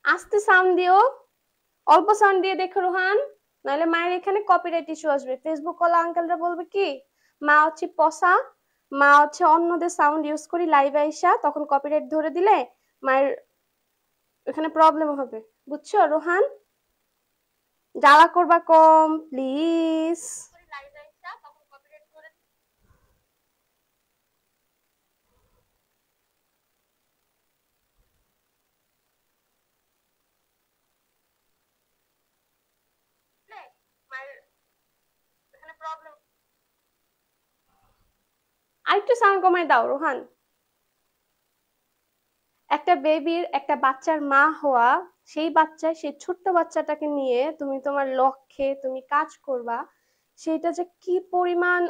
আস্তে সাউন্ড দিও, অল্প সাউন্ড দিয়ে দেখো রোহান, নাহলে মায়ের এখানে কপিরাইট ইস্যু আসবে। ফেসবুক কলা আঙ্কেলরা বলবে কি মা হচ্ছে পসা, মা হচ্ছে অন্যদের সাউন্ড ইউজ করি লাইভে আইসা, তখন কপিরাইট ধরে দিলে মায়ের এখানে প্রবলেম হবে, বুঝছো রোহান? জ্বালা করবা কম প্লিজ। আরেকটু সাউন্ড কমায় দাও রোহান। একটা বেবির, একটা বাচ্চার মা হওয়া, সেই বাচ্চা, সেই ছোট্ট বাচ্চাটাকে নিয়ে তুমি তোমার লক্ষ্যে তুমি কাজ করবা, সেইটা যে কি পরিমাণ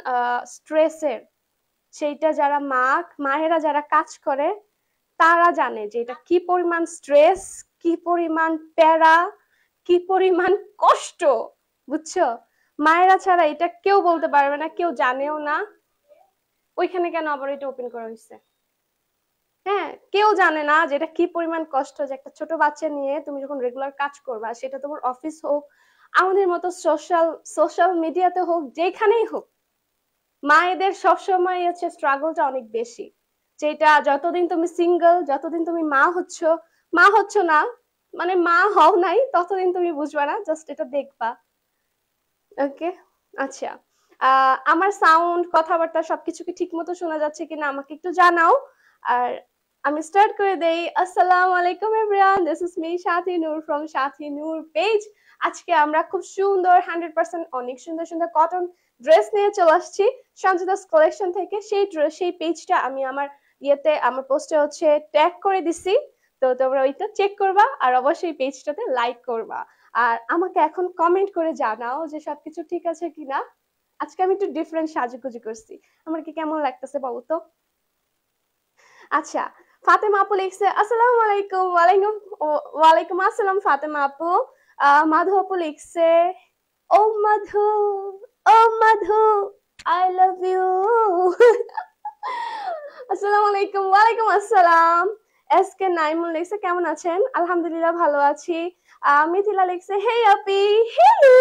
স্ট্রেসের, সেইটা যারা মায়েরা যারা কাজ করে তারা জানে যে এটা কি পরিমাণ স্ট্রেস, কি পরিমাণ প্যারা, কি পরিমাণ কষ্ট, বুঝছো? মায়েরা ছাড়া এটা কেউ বলতে পারবে না, কেউ জানেও না। ওইখানে কেন আবার এটা ওপেন করা হয়েছে? হ্যাঁ, কেউ জানে না যে এটা কি পরিমাণ কষ্ট, যে একটা ছোট বাচ্চা নিয়ে তুমি যখন রেগুলার কাজ করবা, সেটা তোমার অফিস হোক, আমাদের মতো সোশ্যাল সোশ্যাল মিডিয়াতে হোক, যেখানেই হোক, মায়েদের সবসময় হচ্ছে স্ট্রাগলটা অনেক বেশি। যেটা যতদিন তুমি সিঙ্গেল, যতদিন তুমি মা হচ্ছ না, মানে মা হও নাই, ততদিন তুমি বুঝবা না, জাস্ট এটা দেখবা। ওকে, আচ্ছা। আমার সাউন্ড, কথাবার্তা সবকিছু কি ঠিক মতো শোনা যাচ্ছে কিনা আমাকে একটু জানাও। আর আমি স্টার্ট করে দেই। আসসালামু আলাইকুম everyone, this is me Sathi Noor from Sathi Noor page. আজকে আমরা খুব সুন্দর 100% অনেক সুন্দর সুন্দর কটন ড্রেস নিয়ে চলে আসছি সঞ্জিদাস কালেকশন থেকে। সেই ড্রেস, সেই পেজটা আমি আমার ইয়েতে, আমার পোস্টে হচ্ছে ট্যাগ করে দিছি, তো তোমরা ওইটা চেক করবা আর অবশ্যই পেজটাতে লাইক করবা। আর আমাকে এখন কমেন্ট করে জানাও যে সবকিছু ঠিক আছে কিনা। আজকে আমি একটু ডিফারেন্ট সাজুগুজু করছি, আমার কি কেমন লাগতেছে বলো তো? আচ্ছা, ফাতেমা আপু লিখছে আসসালামু আলাইকুম। ওয়ালাইকুম আসসালাম ফাতেমা আপু। মাধু আপু লিখছে ও মাধু, ও মাধু, আই লাভ ইউ। আসসালামু আলাইকুম। ওয়ালাইকুম আসসালাম। এস কে নাইমুল লিখছে কেমন আছেন? আলহামদুলিল্লাহ ভালো আছি। মিথিলা লিখছে হেই আপি, হ্যালো।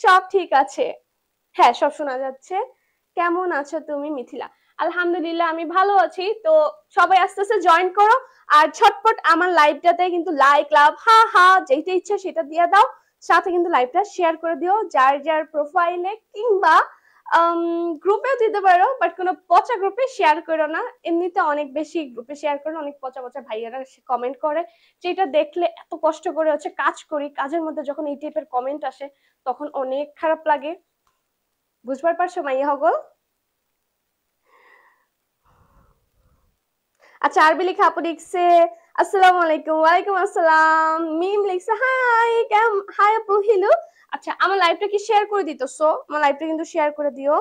সব ঠিক আছে, হ্যাঁ সব শোনা যাচ্ছে। কেমন আছো তুমি মিথিলা? আলহামদুলিল্লাহ আমি ভালো আছি। তো সবাই আস্তে আস্তে জয়েন করো, আর ঝটপট আমার লাইভটাতে কিন্তু লাইক, লাভ, হা হা যেটা ইচ্ছা সেটা দিয়ে দাও। সাথে কিন্তু লাইভটা শেয়ার করে দিও যার যার প্রোফাইলে, কিংবা গ্রুপেও দিতে পারো, বাট কোনো পচা গ্রুপে শেয়ার করো না। এমনিতে অনেক বেশি গ্রুপে শেয়ার করলে অনেক পচা পচা ভাইয়ারা কমেন্ট করে, যেটা দেখলে এত কষ্ট করে হচ্ছে কাজ করি, কাজের মধ্যে যখন এই টাইপের কমেন্ট আসে তখন অনেক খারাপ লাগে। বুঝবার পারছো মাইয়া হগল? আচ্ছা, আরবি লেখা আপু লিখছে আসসালামু আলাইকুম। ওয়ালাইকুম আসসালাম। মিম লিখছে হাই, হাই আপু, হ্যালো। আচ্ছা, আমার লাইভটা কি শেয়ার করে দিতেছো? আমার লাইভটা কিন্তু শেয়ার করে দিও,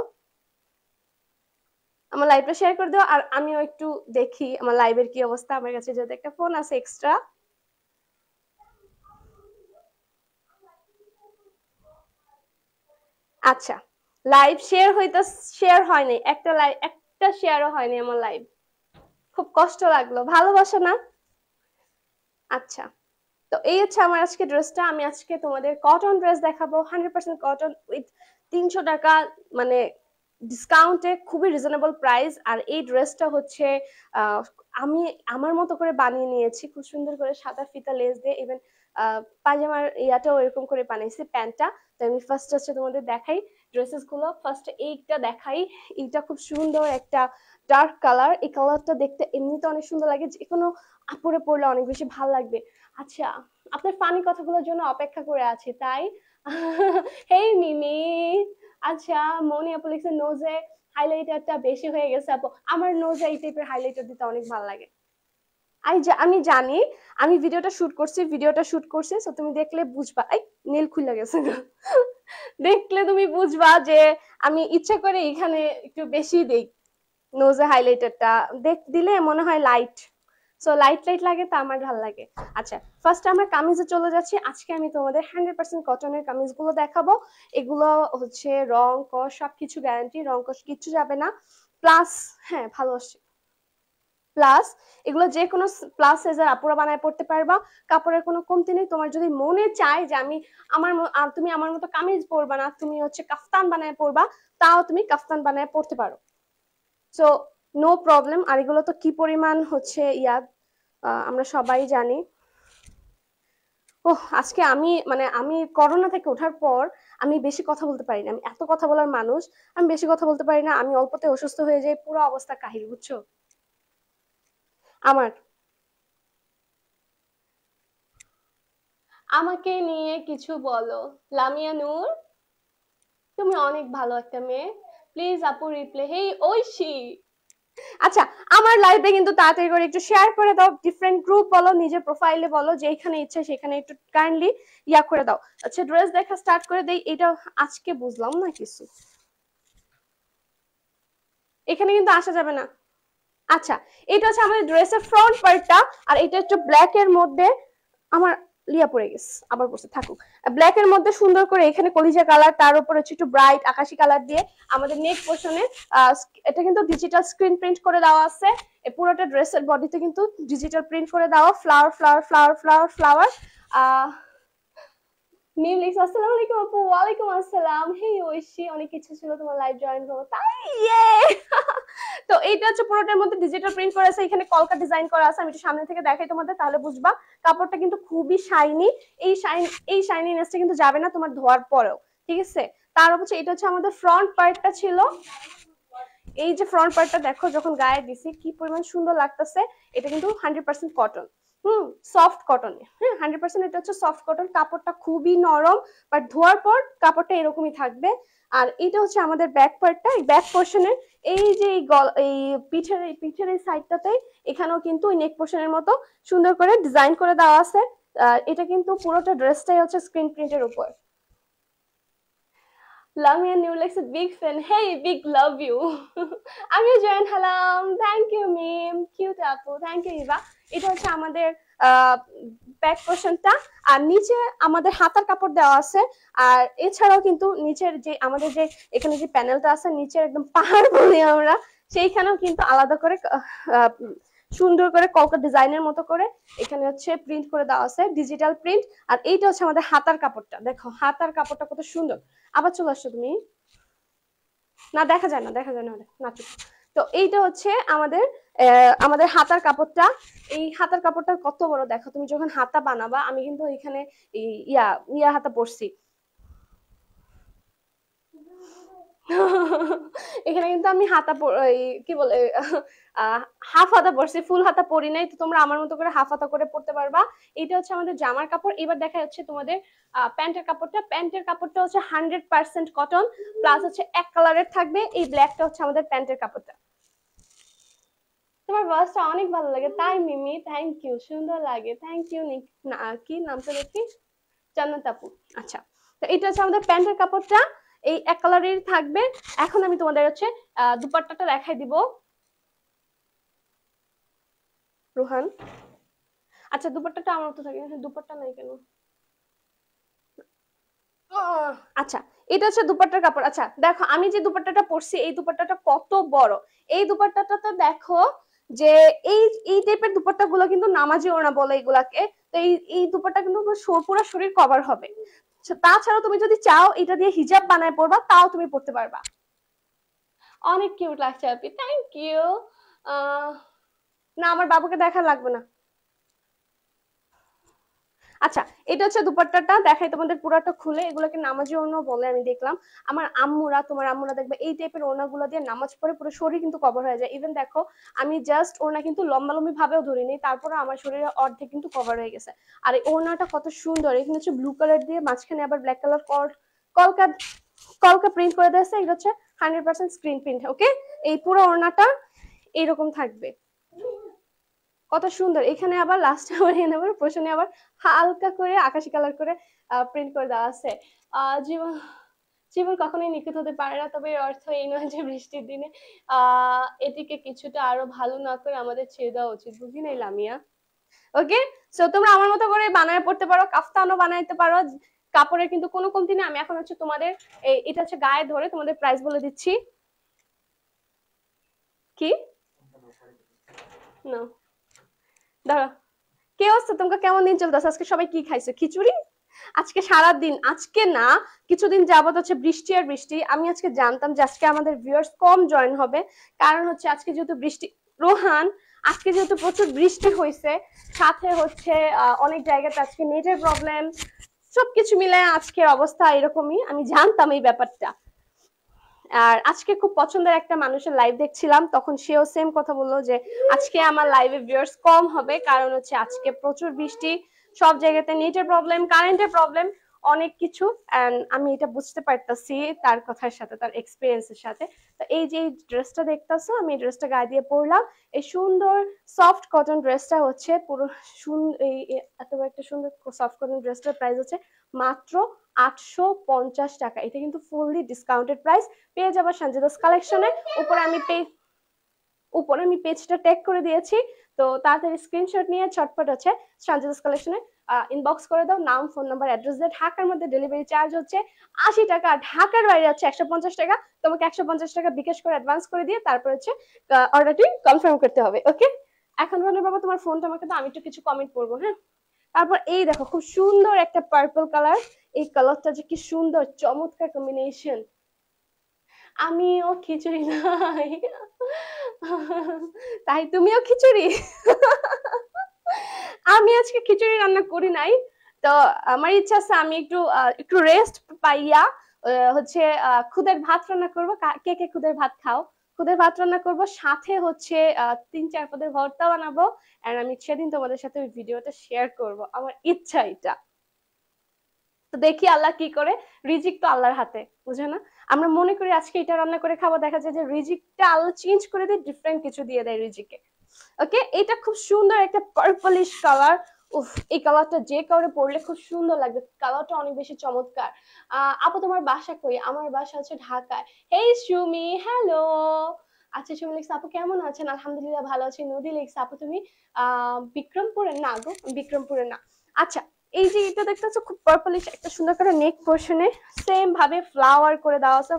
আমার লাইভটা শেয়ার করে দিও। আর আমিও একটু দেখি আমার লাইভের কি অবস্থা, আমার কাছে যেহেতু একটা ফোন আছে এক্সট্রা। আচ্ছা, লাইভ শেয়ার হইতে, শেয়ার হয়নি একটা লাইভ, একটা শেয়ারও হয়নি আমার লাইভ। খুব কষ্ট লাগলো, ভালোবাসা না? আচ্ছা, তো এই হচ্ছে আমার আজকে ড্রেসটা। আমি আজকে তোমাদের কটন ড্রেস দেখাবো, 100% কটন উইথ 300 টাকা মানে ডিসকাউন্টে, খুবই রিজনেবল প্রাইস। আর এই ড্রেসটা হচ্ছে আহ, আমি আমার মতো করে বানিয়ে নিয়েছি, খুব সুন্দর করে সাদা ফিতা লেস দিয়ে, ইভেন পাজামার ইয়াটাও এরকম করে বানাইছি, প্যান্টটা। তো আমি ফার্স্ট হচ্ছে তোমাদের দেখাই ড্রেসেস গুলো। ফার্স্ট এইটা দেখাই, এইটা খুব সুন্দর একটা ডার্ক কালার। এই কালারটা দেখতে এমনিতে অনেক সুন্দর লাগে, যে কোনো আপুরে পরলে অনেক বেশি ভালো লাগবে। আচ্ছা, আপনার ফানি কথাগুলোর জন্য অপেক্ষা করে আছি, তাই? হেই মিমি। আচ্ছা, মনি আপু লিখছে নোজে হাইলাইটারটা বেশি হয়ে গেছে আপু। আমার নোজে এই টাইপের হাইলাইটার দিতে অনেক ভালো লাগে। আমি জানি, আমি ভিডিওটা শুট করছি, তো তুমি দেখলে বুঝবা। এই নীল খুলে গেছে না। দেখলে তুমি বুঝবা যে আমি ইচ্ছা করে এখানে একটু বেশি দেই নোজে হাইলাইটারটা, দিলে মনে হয় লাইট, সো লাইট লাইট লাগে, তা আমার ভালো লাগে। আচ্ছা, ফার্স্ট আমরা কামিজে চলে যাচ্ছি। আজকে আমি তোমাদের 100% কটনের কামিজগুলো দেখাবো। এগুলো হচ্ছে রং কস সবকিছু গ্যারান্টি, রং কস কিচ্ছু যাবে না। প্লাস হ্যাঁ ভালো আসছে, প্লাস এগুলো যে কোনো প্লাস সাইজের আপুরা বানায় পড়তে পারবা, কাপড়ের কোনো কমতি নেই। তোমার যদি মনে চায় যে আমি তুমি আমার মতো কামিজ পরবা না, তুমি হচ্ছে কাফতান বানায় পরবা, তাও তুমি কাফতান বানায় পড়তে পারো। So no problem. আর এগুলো তো কি পরিমাণ হচ্ছে আমরা সবাই জানি। ওহ, আজকে আমি করোনা থেকে ওঠার পর আমি বেশি কথা বলতে পারি না। আমি এত কথা বলার মানুষ, আমি বেশি কথা বলতে পারি না। আমি অল্পতে অসুস্থ হয়ে যাই, পুরো অবস্থা কাহিল, বুঝছো? আমার আমাকে নিয়ে কিছু বলো। লামিয়া নূর, তুমি অনেক ভালো একটা মেয়ে, প্লিজ আপু রিপ্লে। হেই ঐশী, আচ্ছা আমার লাইভে কিন্তু তাড়াতাড়ি করে একটু শেয়ার করে দাও, ডিফারেন্ট গ্রুপ বলো, নিজের প্রোফাইলে বলো, যেখানে ইচ্ছা সেখানে একটু কাইন্ডলি করে দাও। আচ্ছা ড্রেস দেখা স্টার্ট করে দেই। এটা আজকে বুঝলাম না কিছু, এখানে কিন্তু আসা যাবে না। আচ্ছা, এটা হচ্ছে আমাদের ড্রেসের ফ্রন্ট পার্টটা, আর এটা একটু ব্ল্যাক এর মধ্যে, আমার লিয়া পড়ে গেছে, আবার পড়ছে, থাকুক। ব্ল্যাক এর মধ্যে সুন্দর করে এখানে কলিজা কালার, তার উপর হচ্ছে একটু ব্রাইট আকাশি কালার দিয়ে আমাদের নেক পোর্শনে এটা কিন্তু ডিজিটাল স্ক্রিন প্রিন্ট করে দেওয়া আছে। পুরোটা ড্রেসের বডিতে কিন্তু ডিজিটাল প্রিন্ট করে দেওয়া, flower flower flower flower flower. Mim লিখছে আসসালামু আলাইকুম আপু। ওয়ালাইকুম আসসালাম। হেই ঐশী, অনেক কিছু ছিল তোমার লাইভ জয়েন করবো, তাই ইয়ে তো এইটা হচ্ছে পুরোটার মধ্যে ডিজিটাল প্রিন্ট করা আছে, এখানে কলকা ডিজাইন করা আছে। আমি একটু সামনে থেকে দেখাই তোমাদের, তাহলে বুঝবা। কাপড়টা কিন্তু খুবই শাইনি। এই শাইনিনেসটা কিন্তু যাবে না তোমার ধোয়ার পরেও, ঠিক আছে? তার হচ্ছে এটা হচ্ছে আমাদের ফ্রন্ট পার্টটা ছিল। এই যে ফ্রন্ট পার্টটা দেখো, যখন গায়ে দিছি কি পরিমাণ সুন্দর লাগতেছে। এটা কিন্তু 100% কটন, সফট কটন। হ্যাঁ, 100% এটা হচ্ছে সফট কটন। কাপড়টা খুবই নরম, বাট ধোয়ার পর কাপড়টা এরকমই থাকবে। আর এটা হচ্ছে আমাদের ব্যাক পার্টটা। এই ব্যাক পোর্শনের এই যে এই পিঠের এই সাইডটাতে এখানেও কিন্তু ওই নেক পোর্শনের মতো সুন্দর করে ডিজাইন করে দেওয়া আছে। এটা কিন্তু পুরোটা ড্রেসটাই হচ্ছে স্ক্রিন প্রিন্টের উপর। লামিয়া নিউ লেক্স big fan, hey big love you. আমিও জয়েন হলাম, থ্যাংক ইউ মিম, কিউট আপু, থ্যাংক ইউ ইভা। এটা হচ্ছে আমাদের ব্যাক পোর্শনটা। আর নিচে আমাদের হাতার কাপড় দেওয়া আছে। আর এছাড়াও কিন্তু নিচের যে আমাদের যে এখানে যে প্যানেলটা আছে, নিচের একদম পাহাড় বলি আমরা, সেইখানেও কিন্তু আলাদা করে সুন্দর করে কলকা ডিজাইনের মতো করে এখানে হচ্ছে প্রিন্ট করে দেওয়া আছে, ডিজিটাল প্রিন্ট। আর এইটা হচ্ছে আমাদের হাতার কাপড়টা, দেখো হাতার কাপড়টা কত সুন্দর। আবার চলে আসছো তুমি, না দেখা যায় না, দেখা যায় না নাচু। তো এইটা হচ্ছে আমাদের হাতার কাপড়টা। এই হাতার কাপড়টা কত বড় দেখো, তুমি যখন হাতা বানাবা, আমি কিন্তু এখানে ইয়া ইয়া হাতা পরছি। এখানে কিন্তু আমি কি বলে হাফ হাতা পরছি, ফুল হাতা পরি নাই। তো তোমরা আমার মতো করে হাফ হাতা করে পড়তে পারবা। এটা হচ্ছে আমাদের জামার কাপড়। এবার দেখা যাচ্ছে তোমাদের প্যান্টের কাপড়টা। প্যান্টের কাপড়টা হচ্ছে 100% কটন, প্লাস হচ্ছে এক কালারের থাকবে। এই ব্ল্যাকটা হচ্ছে আমাদের প্যান্টের কাপড়টা। তোমার ভয়েসটা অনেক ভালো লাগে, তাই মিমি, থ্যাংক ইউ, সুন্দর লাগে, থ্যাংক ইউ। কি নামটা দেখি, জান্নাত আপু। আচ্ছা, তো এটা হচ্ছে আমাদের প্যান্টের কাপড়টা, এই এক কালারের থাকবে। এখন আমি তোমাদের হচ্ছে দুপাট্টাটা দেখাই দিব। রোহান, আচ্ছা দুপাট্টাটা আমার তো থাকে, দুপাট্টা নাই কেন? আচ্ছা, এটা হচ্ছে দুপাট্টার কাপড়। আচ্ছা দেখো, আমি যে দুপাট্টাটা পরছি, এই দুপাট্টাটা কত বড়। এই দুপাট্টাটা তো দেখো যে এই এই টাইপের দুপাট্টা গুলো কিন্তু নামাজি ওড়না বলে এগুলাকে। তো এই দুপাট্টা কিন্তু পুরো শরীর কভার হবে। তাছাড়া তুমি যদি চাও এটা দিয়ে হিজাব বানায় পরবা, তাও তুমি পরতে পারবা। অনেক কিউট লাগছে আপনি, থ্যাংক ইউ। না, আমার বাবুকে দেখা লাগবে না। আচ্ছা, এটা হচ্ছে দুপাট্টাটা, দেখাই তোমাদের পুরাটা খুলে। এগুলোকে নামাজি ওড়না বলে আমি দেখলাম। আমার আম্মুরা, তোমার আম্মুরা দেখবে এই টাইপের ওড়নাগুলো দিয়ে নামাজ পড়ে পুরো শরীর কিন্তু কভার হয়ে যায়। ইভেন দেখো, আমি জাস্ট ওড়না কিন্তু লম্বালম্বি ভাবেও ধরিনি, তারপরে আমার শরীরের অর্ধেক কিন্তু কভার হয়ে গেছে। আর এই ওড়নাটা কত সুন্দর, এখানে হচ্ছে ব্লু কালার দিয়ে মাঝখানে আবার ব্ল্যাক কালার কলকা কলকা প্রিন্ট করে দিয়েছে। এটা হচ্ছে 100% স্ক্রিন প্রিন্ট। ওকে, এই পুরো ওড়নাটা এইরকম থাকবে, কত সুন্দর। এখানে আবার লাস্টে আবার আবার পোষণে আবার হালকা করে আকাশি কালার করে প্রিন্ট করে দেওয়া আছে। জীবন জীবন কখনোই নিখুঁত হতে পারে না, তবে এর অর্থ এই নয় যে বৃষ্টির দিনে এটিকে কিছুটা আরো ভালো না করে আমাদের ছেড়ে দেওয়া উচিত। বুঝি নাই লামিয়া। ওকে, সো তোমরা আমার মতো করে বানায় পড়তে পারো, কাফতানও বানাইতে পারো। কাপড়ের কিন্তু কোনো কমতি নেই। আমি এখন হচ্ছে তোমাদের এটা হচ্ছে গায়ে ধরে তোমাদের প্রাইস বলে দিচ্ছি। কি না দাঁড়া, কে অবস্থা? তোমাকে কেমন দিন চলতেছে? আজকে সবাই কি খাইছো? খিচুড়ি? আজকে সারাদিন, আজকে না কিছুদিন যাবত হচ্ছে বৃষ্টি আর বৃষ্টি। আমি আজকে জানতাম যে আজকে আমাদের ভিউয়ার্স কম জয়েন হবে, কারণ হচ্ছে আজকে যেহেতু বৃষ্টি, রোহান, আজকে যেহেতু প্রচুর বৃষ্টি হয়েছে, সাথে হচ্ছে অনেক জায়গাতে আজকে নেটের প্রবলেম, সবকিছু মিলে আজকের অবস্থা এরকমই। আমি জানতাম এই ব্যাপারটা। আর আজকে খুব পছন্দের একটা মানুষের লাইভ দেখছিলাম, তখন সেও সেম কথা বললো যে আজকে আমার লাইভে ভিউয়ার্স কম হবে, কারণ হচ্ছে আজকে প্রচুর বৃষ্টি, সব জায়গাতে নেটের প্রবলেম, কারেন্টের প্রবলেম, অনেক কিছু। এন্ড আমি এটা বুঝতে পারতাছি তার কথার সাথে, তার এক্সপিরিয়েন্সের সাথে। তো এই যে ড্রেসটা দেখতেছো, আমি এই ড্রেসটা গায়ে দিয়ে পরলাম। এই সুন্দর সফট কটন ড্রেসটা হচ্ছে পুরো এই এত একটা সুন্দর সফট কটন ড্রেসটার প্রাইস হচ্ছে মাত্র 850 টাকা। এটা কিন্তু ফুললি ডিসকাউন্টেড প্রাইস। পেয়ে যাবো সঞ্জিদাস কালেকশনে। উপরে আমি পেজটা ট্যাগ করে দিয়েছি, তো তাড়াতাড়ি স্ক্রিনশট নিয়ে ছটপট হচ্ছে সঞ্জিদাস কালেকশনে ইনবক্স করে দাও, নাম, ফোন নাম্বার, অ্যাড্রেস দিয়ে। ঢাকার মধ্যে ডেলিভারি চার্জ হচ্ছে 80 টাকা, ঢাকার বাইরে হচ্ছে 150 টাকা। তোমাকে 150 টাকা বিকাশ করে অ্যাডভান্স করে দিয়ে তারপর হচ্ছে অর্ডারটি কনফার্ম করতে হবে। ওকে, এখন বলে বাবা তোমার ফোনটা আমাকে দাও, আমি একটু কিছু কমেন্ট করবো। হ্যাঁ, তারপর এই দেখো খুব সুন্দর একটা পার্পল কালার, এই কালারটা যে কি সুন্দর, চমৎকার কম্বিনেশন। আমিও খিচুড়ি নাই, তাই তুমিও খিচুড়ি? আমি আজকে খিচুড়ি রান্না করি নাই, তো আমার ইচ্ছা আছে আমি একটু একটু রেস্ট পাইয়া হচ্ছে খুদের ভাত রান্না করবো। কে কে খুদের ভাত খাও? খুদের ভাত রান্না করব, সাথে হচ্ছে 3-4 পদের ভর্তা বানাবো। আর আমি সেদিন তোমাদের সাথে ওই ভিডিওটা শেয়ার করব, আমার ইচ্ছা এটা। তো দেখি আল্লাহ কি করে, রিজিক তো আল্লাহর হাতে, বুঝে না? আমরা মনে করি আজকে এটা রান্না করে খাবো, দেখা যায় যে রিজিকটা আল্লাহ চেঞ্জ করে দেয়, ডিফারেন্ট কিছু দিয়ে দেয় রিজিকে। ওকে, এটা খুব সুন্দর একটা পার্পলিশ কালার। উফ, এই কালারটা যে কাউরে পরলে খুব সুন্দর লাগবে, কালারটা অনেক বেশি চমৎকার। আপু তোমার বাসা কই? আমার বাসা হচ্ছে ঢাকায়। হেই সুমি, হ্যালো। আচ্ছা, সুমি লিখছে আপু কেমন আছেন? আলহামদুলিল্লাহ ভালো আছি। নদী লিখছে আপু তুমি বিক্রমপুরে? না গো, বিক্রমপুরে না। আচ্ছা, এই যে এটা দেখতেছো খুব পার্পলিশ একটা সুন্দর করে নেক পোর্শনে সেম ভাবে ফ্লাওয়ার করে দেওয়া আছে,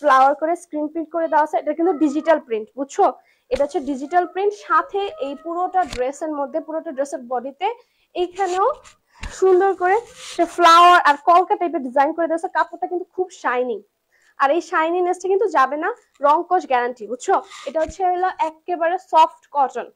ফ্লাওয়ার করে স্ক্রিন প্রিন্ট করে দেওয়া আছে। এটা কিন্তু ডিজিটাল প্রিন্ট, বুঝছো? এটা হচ্ছে ডিজিটাল প্রিন্ট, সাথে এই পুরোটা ড্রেসের মধ্যে, পুরোটা ড্রেসের বডিতে এইখানেও সুন্দর করে ফ্লাওয়ার আর কলকা টাইপের ডিজাইন করে দিয়েছে। কাপড়টা কিন্তু খুব শাইনিং, আর এই শাইনিনেসটা কিন্তু যাবে না, রং কোশ গ্যারান্টি, বুঝছো? এটা হচ্ছে হলো একেবারে সফট কটন।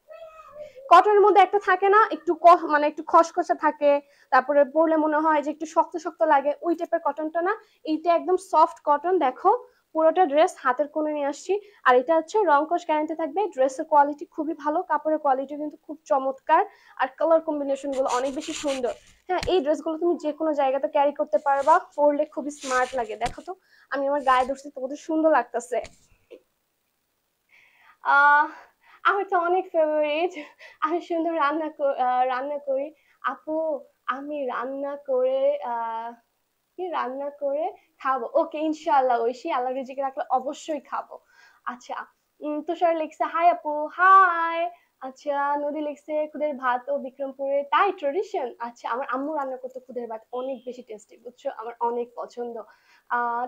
কটনের মধ্যে একটা থাকে না একটু মানে একটু খসখসে থাকে, তারপরে পরলে মনে হয় যে একটু শক্ত শক্ত লাগে, ওই টাইপের কটনটা না, এইটা একদম সফট কটন। দেখো পুরোটা ড্রেস হাতের কোণে নিয়ে আসছি, আর এটা হচ্ছে রং কোশ গ্যারান্টি থাকবে। ড্রেসের কোয়ালিটি খুবই ভালো, কাপড়ের কোয়ালিটি কিন্তু খুব চমৎকার, আর কালার কম্বিনেশন গুলো অনেক বেশি সুন্দর। হ্যাঁ, এই ড্রেসগুলো তুমি যে কোনো জায়গাতে ক্যারি করতে পারবা, পরলে খুবই স্মার্ট লাগে। দেখো তো, আমি আমার গায়ে ধরছি তো কত সুন্দর লাগতেছে। আহ আমার তো অনেক ফেভারিট, আমি সুন্দর রান্না করি আপু। আমি রান্না করে আহ কি রান্না করে খাবো। ওকে, ইনশাআল্লাহ ঐশী, আল্লাহ রিজিকে রাখলে অবশ্যই খাবো। আচ্ছা, তুষার লিখছে হাই আপু, হাই। আচ্ছা, নদী লিখছে খুদের ভাত ও বিক্রমপুরে তাই ট্রেডিশন। আচ্ছা, আমার আম্মু রান্না করতো খুদের ভাত, অনেক বেশি টেস্টি, বুঝছো? আমার অনেক পছন্দ।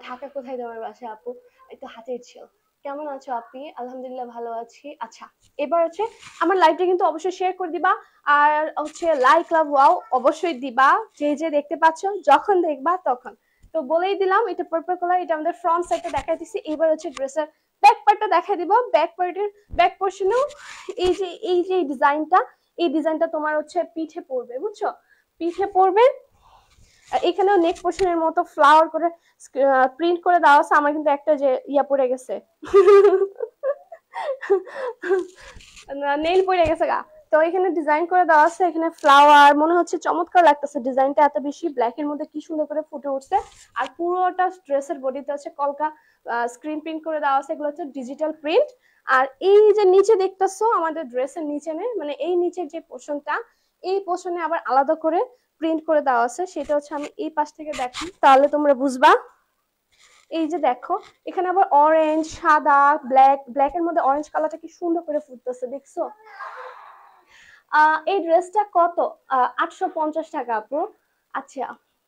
ঢাকা কোথায় তোমার বাসা আপু? এই তো হাতের ছিল। কেমন আছো আপনি? আলহামদুলিল্লাহ ভালো আছি। আচ্ছা, এবার হচ্ছে আমার লাইভটা কিন্তু অবশ্যই শেয়ার করে দিবা, আর হচ্ছে লাইক লাভ ওয়াও অবশ্যই দিবা, যে যে দেখতে পাচ্ছ যখন দেখবা তখন। তো বলেই দিলাম, এটা পার্পল কালার, এটা আমাদের ফ্রন্ট সাইডটা দেখাই দিছি। এবার হচ্ছে ড্রেসের ব্যাক পার্টটা দেখাই দিব। ব্যাক পার্টের ব্যাক পোর্শনেও এই যে ডিজাইনটা, এই ডিজাইনটা তোমার হচ্ছে পিঠে পড়বে, বুঝছো? পিঠে পড়বে। এখানেও নেক পোর্শনের মতো ফ্লাওয়ার করে প্রিন্ট করে দেওয়া আছে। আমার কিন্তু একটা যে ইয়া পড়ে গেছে, নেইল পড়ে গেছে গা। তো এখানে ডিজাইন করে দেওয়া আছে, এখানে ফ্লাওয়ার, মনে হচ্ছে চমৎকার লাগতেছে ডিজাইনটা, এত বেশি ব্ল্যাক এর মধ্যে কি সুন্দর করে ফুটে উঠছে। আর পুরোটা ড্রেসের বডিতে হচ্ছে কলকা স্ক্রিন প্রিন্ট করে দেওয়া আছে, এগুলো হচ্ছে ডিজিটাল প্রিন্ট। আর এই যে নিচে দেখতেছো আমাদের ড্রেসের নিচে মানে এই নিচের যে পোর্শনটা, এই পোর্শনে আবার আলাদা করে প্রিন্ট করে দেওয়া আছে। সেটা হচ্ছে আমি এই পাশ থেকে দেখি, তাহলে তোমরা বুঝবা। এই যে দেখো, এখানে আবার অরেঞ্জ, সাদা, ব্ল্যাক এর মধ্যে অরেঞ্জ কালারটা কি সুন্দর করে ফুটতেছে, দেখছো? এই ড্রেসটা কত? 850 টাকা আপু। আচ্ছা,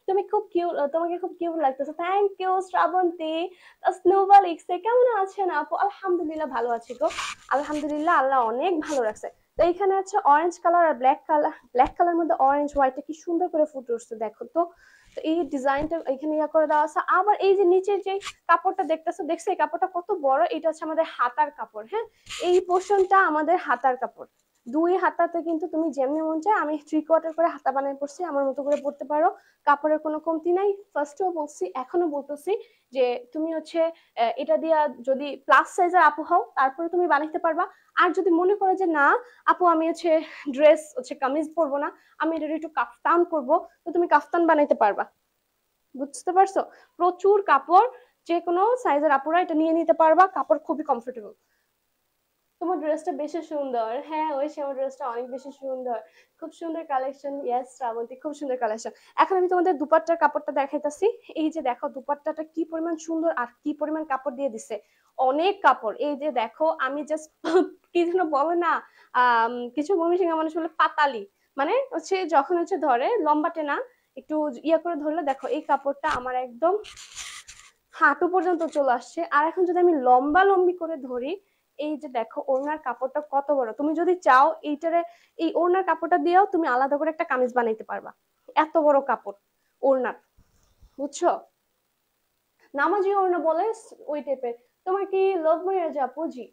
তুমি খুব কিউট, তোমাকে খুব কিউট লাগতেছে। Thank you Srabanti. স্নোবা লিখছে কেমন আছেন আপু? আলহামদুলিল্লাহ ভালো আছি গো। আলহামদুলিল্লাহ, আল্লাহ অনেক ভালো রাখছে। তো এইখানে আছে অরেঞ্জ কালার আর ব্ল্যাক কালার, ব্ল্যাক কালার মধ্যে অরেঞ্জ হোয়াইটটা কি সুন্দর করে ফুটে উঠছে দেখো তো। তো এই ডিজাইনটা এখানে ইয়া করে দেওয়া আছে। আবার এই যে নিচের যে কাপড়টা দেখতেছো, দেখছো এই কাপড়টা কত বড়? এটা হচ্ছে আমাদের হাতার কাপড়, হ্যাঁ। এই পোর্শনটা আমাদের হাতার কাপড়। দুই হাতাতে কিন্তু তুমি যেমনি মন চায়, আমি 3/4 করে হাতা বানাই পড়ছি, আমার মতো করে পড়তে পারো। কাপড়ের কোনো কমতি নাই। ফার্স্টেও বলছি, এখনো বলতেছি যে তুমি হচ্ছে এটা দিয়া যদি প্লাস সাইজের আপু হও তারপরে তুমি বানাইতে পারবা। আর যদি মনে করো যে না আপু আমি হচ্ছে ড্রেস হচ্ছে কামিজ পরবো না, আমি এটা একটু কাফতান করব, তো তুমি কাফতান বানাইতে পারবা। বুঝতে পারছো? প্রচুর কাপড়, যে কোনো সাইজের আপুরা এটা নিয়ে নিতে পারবা, কাপড় খুবই কমফোর্টেবল। তোমার ড্রেসটা বেশি সুন্দর। হ্যাঁ ওই আমার ড্রেসটা অনেক বেশি সুন্দর। খুব সুন্দর কালেকশন। ইয়েস শ্রাবন্তী, খুব সুন্দর কালেকশন। এখন আমি তোমাদের দুপাট্টার কাপড়টা দেখাইতাছি। এই যে দেখো দুপাট্টাটা কি পরিমাণ সুন্দর আর কি পরিমাণ কাপড় দিয়ে দিছে। অনেক কাপড়। এই যে দেখো আমি জাস্ট কি যেন বলে না, কিছু ময়মনসিংহ মানুষ বলে পাতালি, মানে হচ্ছে যখন হচ্ছে ধরে লম্বাটে না, একটু ইয়া করে ধরলে দেখো এই কাপড়টা আমার একদম হাঁটু পর্যন্ত চলে আসছে। আর এখন যদি আমি লম্বা লম্বি করে ধরি, এই যে দেখো ওড়নার কাপড়টা কত বড়। তুমি যদি চাও এইটারে, এই ওড়নার কাপড়টা দিয়েও তুমি আলাদা করে একটা কামিজ বানাইতে পারবা, এত বড় কাপড় ওড়নার। বুঝছো? নামাজি ওড়না বলে ওই টাইপের। তোমার কি লাভ ম্যারেজ আপু? জি।